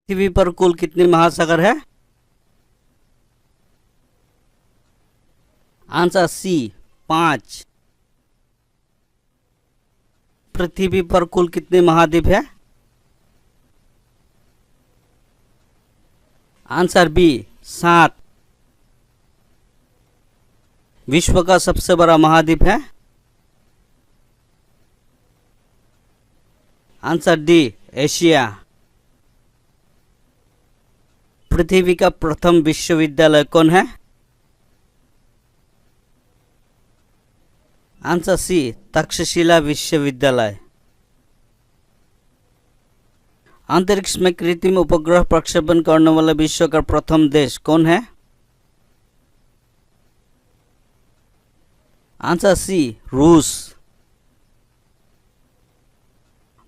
पृथ्वी पर कुल कितने महासागर है? आंसर सी 5। पृथ्वी पर कुल कितने महाद्वीप है? Answer B 7। विश्व का सबसे बड़ा महाद्वीप है? Answer D Asia. पृथ्वी का प्रथम विश्वविद्यालय कौन है? आंसर सी तक्षशिला विश्वविद्यालय। अंतरिक्ष में कृत्रिम उपग्रह प्रक्षेपण करने वाला विश्व का प्रथम देश कौन है? आंसर सी रूस।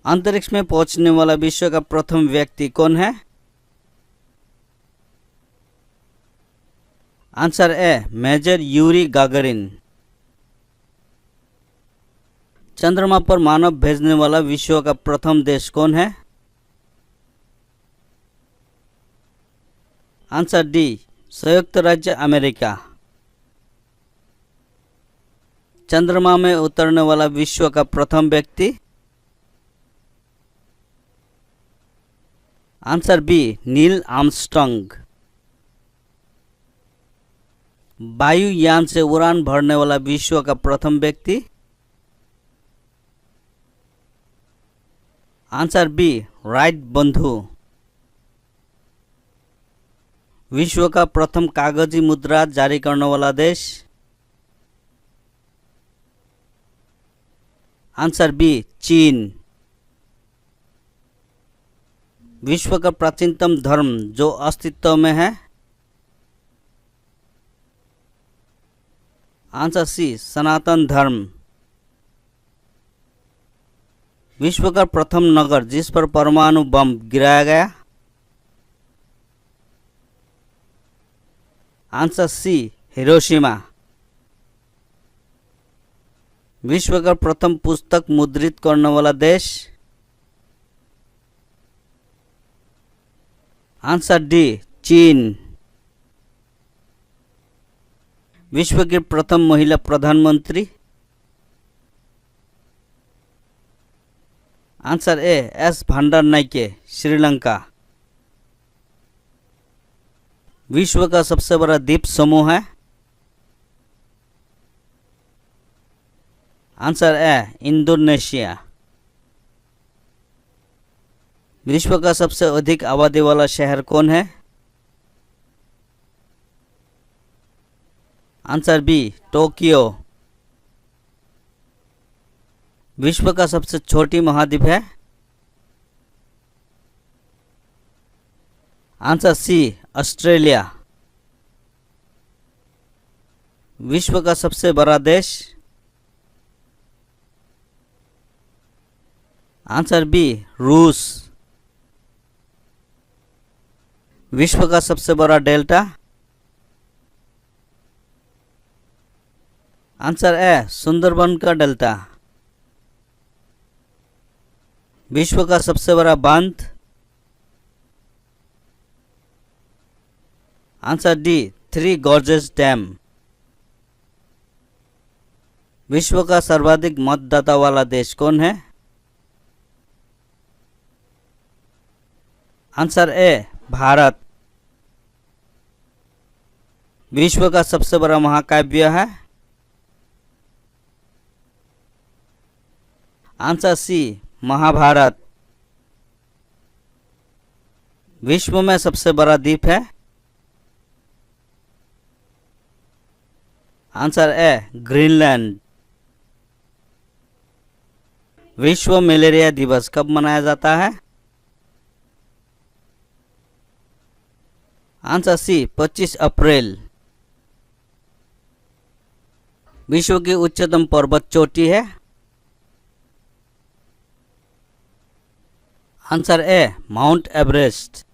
अंतरिक्ष में पहुंचने वाला विश्व का प्रथम व्यक्ति कौन है? Answer A major Yuri Gagarin. चंद्रमा पर मानव भेजने वाला विश्व का प्रथम देश कौन है? आंसर डी संयुक्त राज्य अमेरिका। चंद्रमा में उतरने वाला विश्व का प्रथम व्यक्ति? Answer B Neil Armstrong. वायुयान से उड़ान भरने वाला विश्व का प्रथम व्यक्ति? आंसर बी राइट बंधु। विश्व का प्रथम कागजी मुद्रा जारी करने वाला देश? आंसर बी चीन। विश्व का प्राचीनतम धर्म जो अस्तित्व में है? आंसर सी सनातन धर्म। विश्व का प्रथम नगर जिस पर परमाणु बम गिराया गया? Answer C Hiroshima. विश्व का प्रथम पुस्तक मुद्रित करने वाला देश? आंसर डी चीन। विश्व की प्रथम महिला प्रधानमंत्री? Answer A S Bandaranaike Sri Lanka. विश्व का सबसे बड़ा द्वीप समूह है? Answer A Indonesia. विश्व का सबसे अधिक आबादी वाला शहर कौन है? Answer B Tokyo. विश्व का सबसे छोटी महाद्वीप है? Answer C Australia. विश्व का सबसे बड़ा देश? आंसर बी रूस। विश्व का सबसे बड़ा डेल्टा? आंसर ए सुंदरबन का डेल्टा। विश्व का सबसे बड़ा बांध? Answer D three Gorges dam. विश्व का सर्वाधिक मतदाता वाला देश कौन है? Answer A Bharat. विश्व का सबसे बड़ा महाकाव्य है? Answer C Mahabharat. विश्व में सबसे बड़ा द्वीप है? Answer A Greenland. विश्व मलेरिया दिवस कब मनाया जाता है? Answer C 25 April. विश्व की उच्चतम पर्वत चोटी है? Answer A Mount Everest.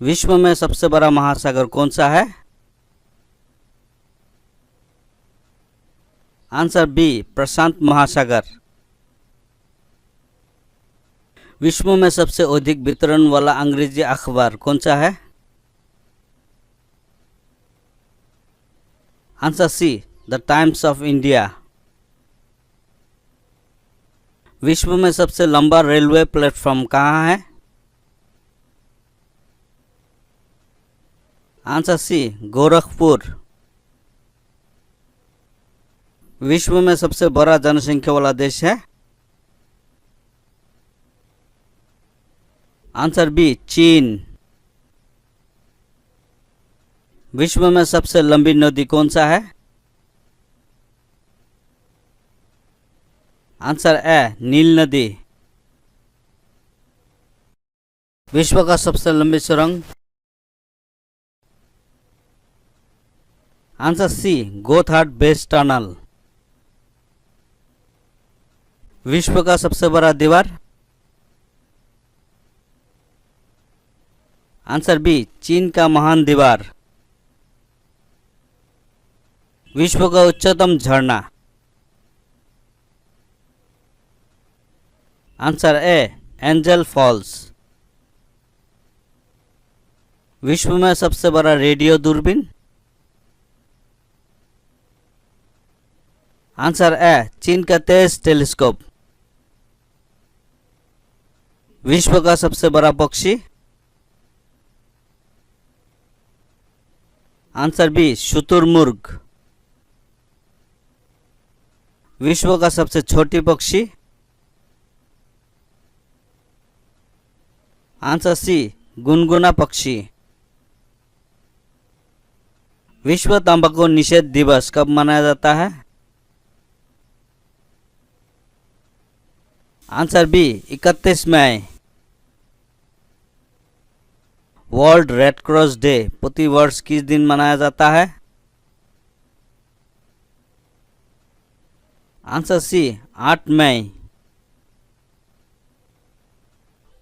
विश्व में सबसे बड़ा महासागर कौन सा है? आंसर बी प्रशांत महासागर। विश्व में सबसे अधिक वितरण वाला अंग्रेजी अखबार कौन सा है? Answer C, the Times of India. विश्व में सबसे लंबा रेलवे प्लेटफॉर्म कहाँ है? Answer C, Gorakhpur. विश्व में सबसे बड़ा जनसंख्या वाला देश है? आंसर बी, चीन। विश्व में सबसे लंबी नदी कौन सा है? आंसर ए, नील नदी। विश्व का सबसे लंबी सुरंग? Answer C, Gotthard base tunnel. विश्व का सबसे बड़ा दीवार? आंसर बी, चीन का महान दीवार। विश्व का उच्चतम झरना? Answer A, Angel Falls. विश्व में सबसे बड़ा रेडियो दूरबीन? आंसर ए, चीन का तेज टेलीस्कोप। विश्व का सबसे बड़ा पक्षी? आंसर बी, शुतुरमुर्ग। विश्व का सबसे छोटी पक्षी? आंसर सी, गुनगुना पक्षी। विश्व तंबाकू निषेध दिवस कब मनाया जाता है? आंसर बी, 31 मई। वर्ल्ड रेड क्रॉस डे प्रति वर्ष किस दिन मनाया जाता है? आंसर सी, 8 मई।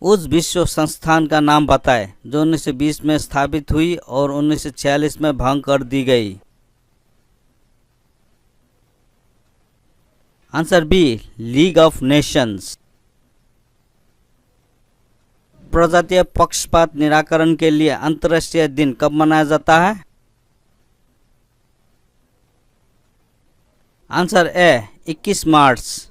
उस विश्व संस्थान का नाम बताएं जो 1920 में स्थापित हुई और 1946 में भंग कर दी गई। Answer B, League of Nations. प्रजातीय पक्षपात निराकरण के लिए अंतर्राष्ट्रीय दिन कब मनाया जाता है? आंसर ए, 21 मार्च।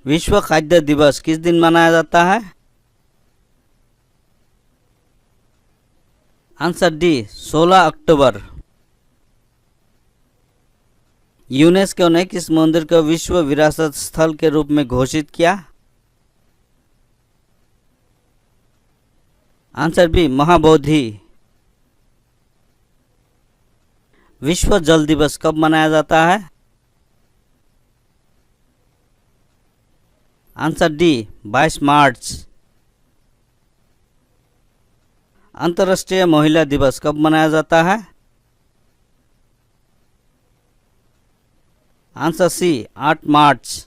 विश्व खाद्य दिवस किस दिन मनाया जाता है? आंसर डी, 16 अक्टूबर। यूनेस्को ने किस मंदिर को विश्व विरासत स्थल के रूप में घोषित किया? Answer B, Mahabodhi. विश्व जल दिवस कब मनाया जाता है? Answer D, 22 March. अंतर्राष्ट्रीय महिला दिवस कब मनाया जाता है? Answer C, 8 March.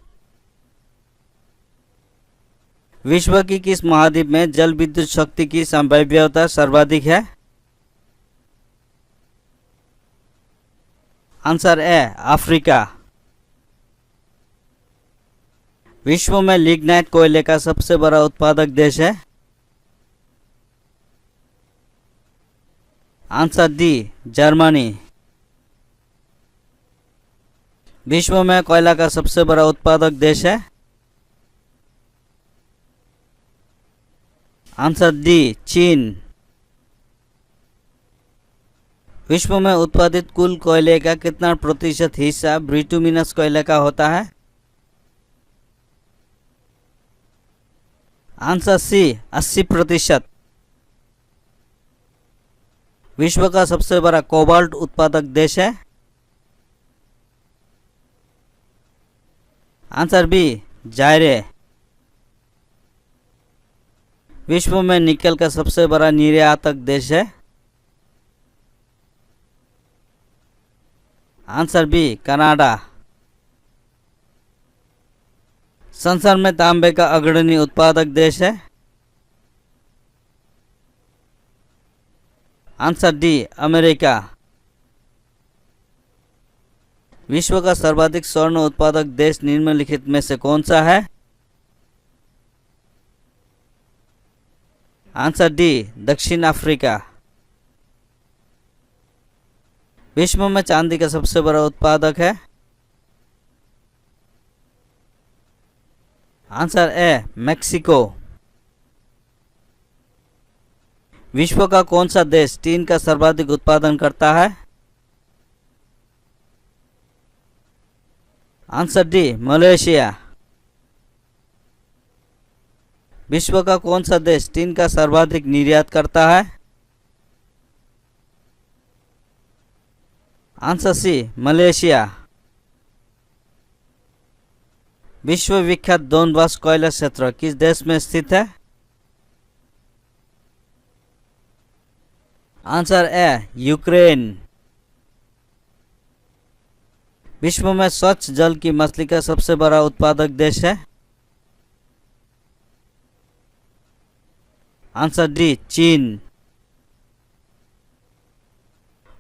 विश्व की किस महाद्वीप में जल विद्युत शक्ति की संभाव्यता सर्वाधिक है? आंसर ए, अफ्रीका। विश्व में लिग्नाइट कोयले का सबसे बड़ा उत्पादक देश है? Answer D, Germany. विश्व में कोयला का सबसे बड़ा उत्पादक देश है? आंसर डी, चीन। विश्व में उत्पादित कुल कोयले का कितना प्रतिशत हिस्सा बिटुमिनस कोयले का होता है? Answer C, 80%। विश्व का सबसे बड़ा कोबाल्ट उत्पादक देश है? Answer B, Zaire. विश्व में निकेल का सबसे बड़ा निर्यातक देश है? Answer B, Canada. संसार में तांबे का अग्रणी उत्पादक देश है? Answer D, America. विश्व का सर्वाधिक स्वर्ण उत्पादक देश निम्नलिखित में से कौन सा है? आंसर डी दक्षिण अफ्रीका। विश्व में चांदी का सबसे बड़ा उत्पादक है? आंसर ए मेक्सिको। विश्व का कौन सा देश टीन का सर्वाधिक उत्पादन करता है? Answer D Malaysia. विश्व का कौन सा देश टीन का सर्वाधिक निर्यात करता है? Answer C Malaysia. विश्व विख्यात डोनबास कोयला क्षेत्र किस देश में स्थित है? आंसर ए यूक्रेन। विश्व में स्वच्छ जल की मछली का सबसे बड़ा उत्पादक देश है? आंसर डी चीन।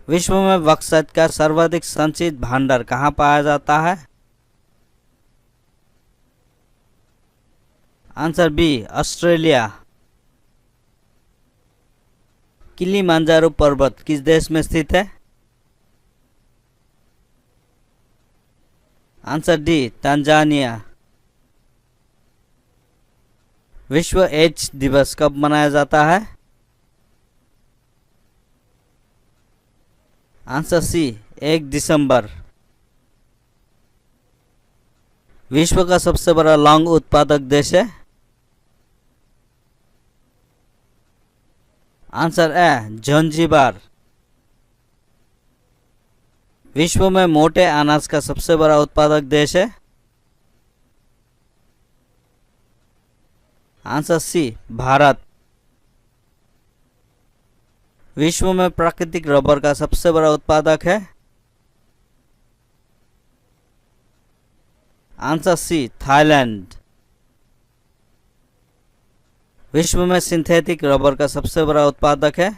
विश्व में बक्सैट का सर्वाधिक संचित भंडार कहाँ पाया जाता है? Answer B Australia. किलिमांजारो पर्वत किस देश में स्थित है? Answer D Tanzania. विश्व एड्स दिवस कब मनाया जाता है? आंसर सी 1 दिसंबर। विश्व का सबसे बड़ा लौंग उत्पादक देश है? आंसर ए जंजीबार। विश्व में मोटे अनाज का सबसे बड़ा उत्पादक देश है? Answer C Bharat. विश्व में प्राकृतिक रबर का सबसे बड़ा उत्पादक है? Answer C Thailand. विश्व में सिंथेटिक रबर का सबसे बड़ा उत्पादक है?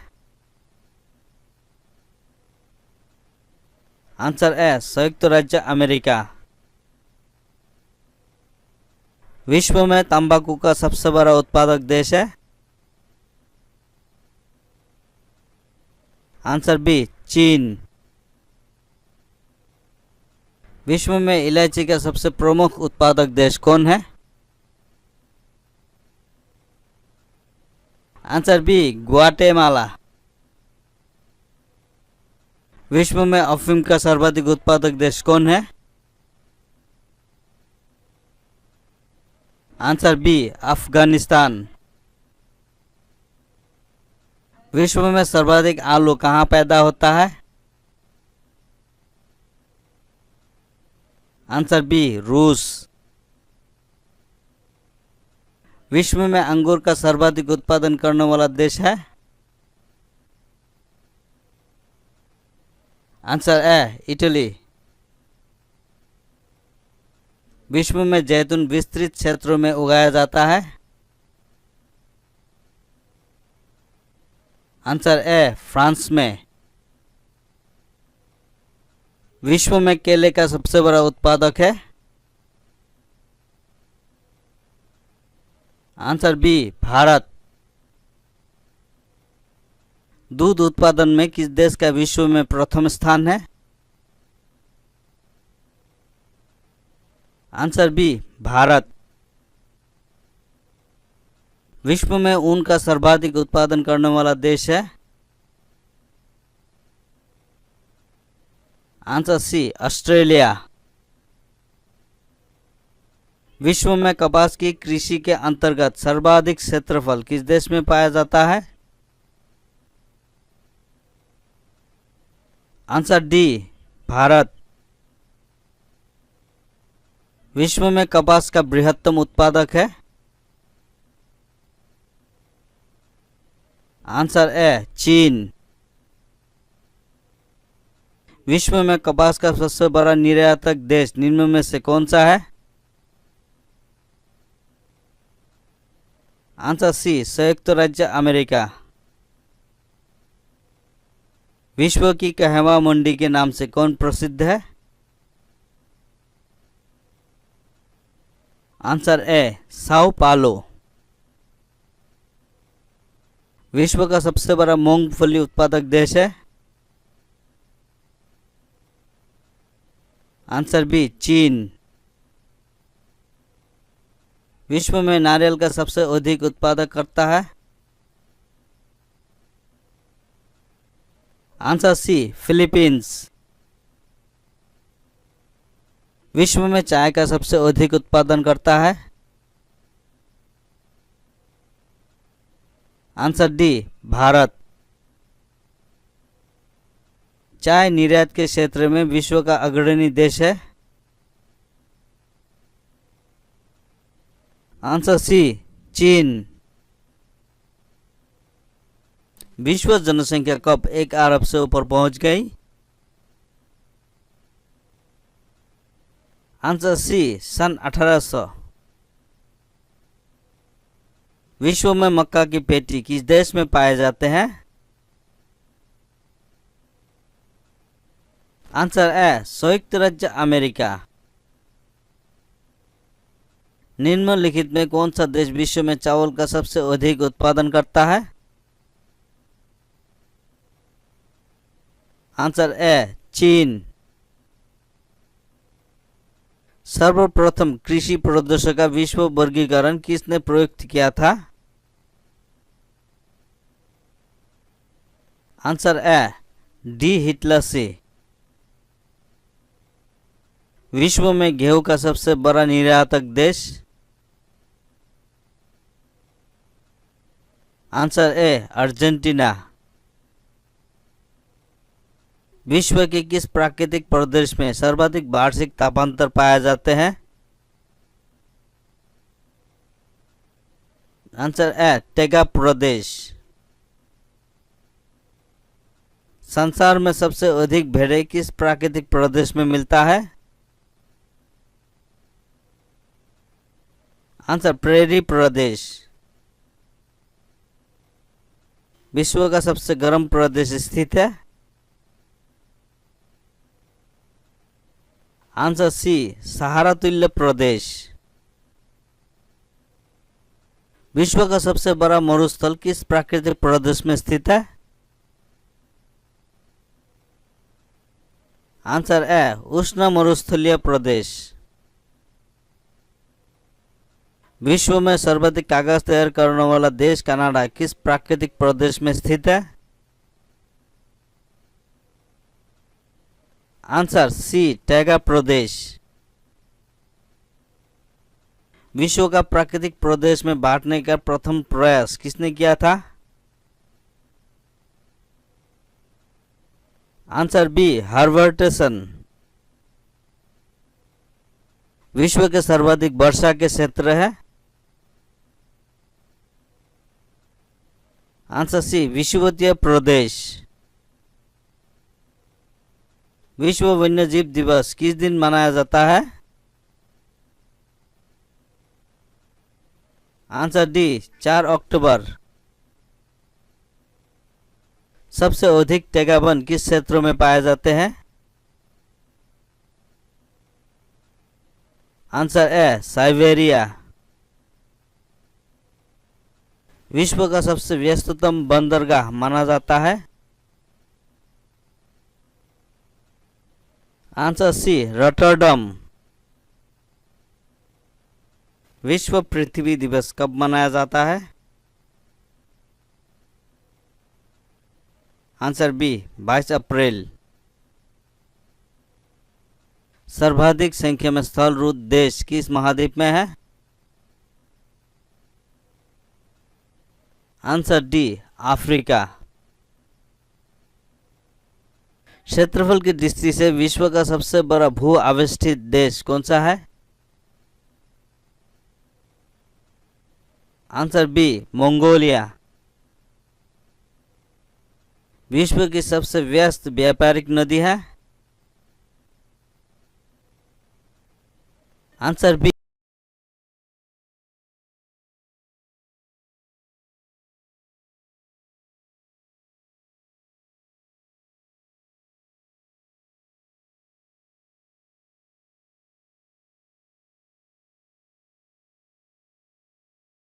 आंसर ए संयुक्त राज्य अमेरिका। विश्व में तंबाकू का सबसे बड़ा उत्पादक देश है? आंसर बी चीन। विश्व में इलायची का सबसे प्रमुख उत्पादक देश कौन है? Answer B Guatemala. विश्व में अफीम का सर्वाधिक उत्पादक देश कौन है? Answer B Afghanistan. विश्व में सर्वाधिक आलू कहाँ पैदा होता है? आंसर बी रूस। विश्व में अंगूर का सर्वाधिक उत्पादन करने वाला देश है? आंसर ए इटली। विश्व में जैतून विस्तृत क्षेत्रों में उगाया जाता है? आंसर ए फ्रांस में। विश्व में केले का सबसे बड़ा उत्पादक है? Answer B Bharat. दूध उत्पादन में किस देश का विश्व में प्रथम स्थान है? Answer B Bharat. विश्व में ऊन का सर्वाधिक उत्पादन करने वाला देश है? Answer C Australia. विश्व में कपास की कृषि के अंतर्गत सर्वाधिक क्षेत्रफल किस देश में पाया जाता है? Answer D Bharat. विश्व में कपास का बृहत्तम उत्पादक है? आंसर ए चीन। विश्व में कपास का सबसे बड़ा निर्यातक देश निम्न में से कौन सा है? आंसर सी संयुक्त राज्य अमेरिका। विश्व की कहवा मंडी के नाम से कौन प्रसिद्ध है? आंसर ए साओ पालो। विश्व का सबसे बड़ा मूंगफली उत्पादक देश है? आंसर बी, चीन। विश्व में नारियल का सबसे अधिक उत्पादक करता है? Answer C, Philippines. विश्व में चाय का सबसे अधिक उत्पादन करता है? Answer D, Bharat. चाय निर्यात के क्षेत्र में विश्व का अग्रणी देश है? आंसर सी, चीन। विश्व जनसंख्या कब 1 अरब से ऊपर पहुंच गई? आंसर सी, सन 1800। विश्व में मक्का की पेटी किस देश में पाए जाते हैं? आंसर ए, संयुक्त राज्य अमेरिका। निम्नलिखित में कौन सा देश विश्व में चावल का सबसे अधिक उत्पादन करता है? आंसर ए, चीन। सर्वप्रथम कृषि प्रदूषक का विश्व वर्गीकरण किसने प्रयुक्त किया था? आंसर ए, डी, हिटलर से। विश्व में गेहूं का सबसे बड़ा निर्यातक देश? Answer A, Argentina. विश्व के किस प्राकृतिक प्रदेश में सर्वाधिक वार्षिक तापांतर पाए जाते हैं? आंसर ए, टेगा प्रदेश। संसार में सबसे अधिक भेड़ें किस प्राकृतिक प्रदेश में मिलता है? आंसर प्रेरी प्रदेश। विश्व का सबसे गर्म प्रदेश स्थित है? आंसर सी, सहारा तुल्य प्रदेश। विश्व का सबसे बड़ा मरुस्थल किस प्राकृतिक प्रदेश में स्थित है? आंसर ए, उष्ण मरुस्थलीय प्रदेश। विश्व में सर्वाधिक कागज तैयार करने वाला देश कनाडा किस प्राकृतिक प्रदेश में स्थित है? आंसर सी, टैगा प्रदेश। विश्व का प्राकृतिक प्रदेश में बांटने का प्रथम प्रयास किसने किया था? Answer B, Herbertson. विश्व के सर्वाधिक वर्षा के क्षेत्र है? आंसर सी, विषुवतीय प्रदेश। विश्व वन्यजीव दिवस किस दिन मनाया जाता है? आंसर डी, 4 अक्टूबर। सबसे अधिक टेगावन किस क्षेत्रों में पाए जाते हैं? Answer A, Siberia. विश्व का सबसे व्यस्ततम बंदरगाह माना जाता है? Answer C, Rotterdam. विश्व पृथ्वी दिवस कब मनाया जाता है? आंसर बी, 22 अप्रैल। सर्वाधिक संख्या में स्थलरूप देश किस महाद्वीप में है? Answer D, Africa. क्षेत्रफल की दृष्टि से विश्व का सबसे बड़ा भू आविष्ठित देश कौन सा है? Answer B, Mongolia. विश्व की सबसे व्यस्त व्यापारिक नदी है? Answer B,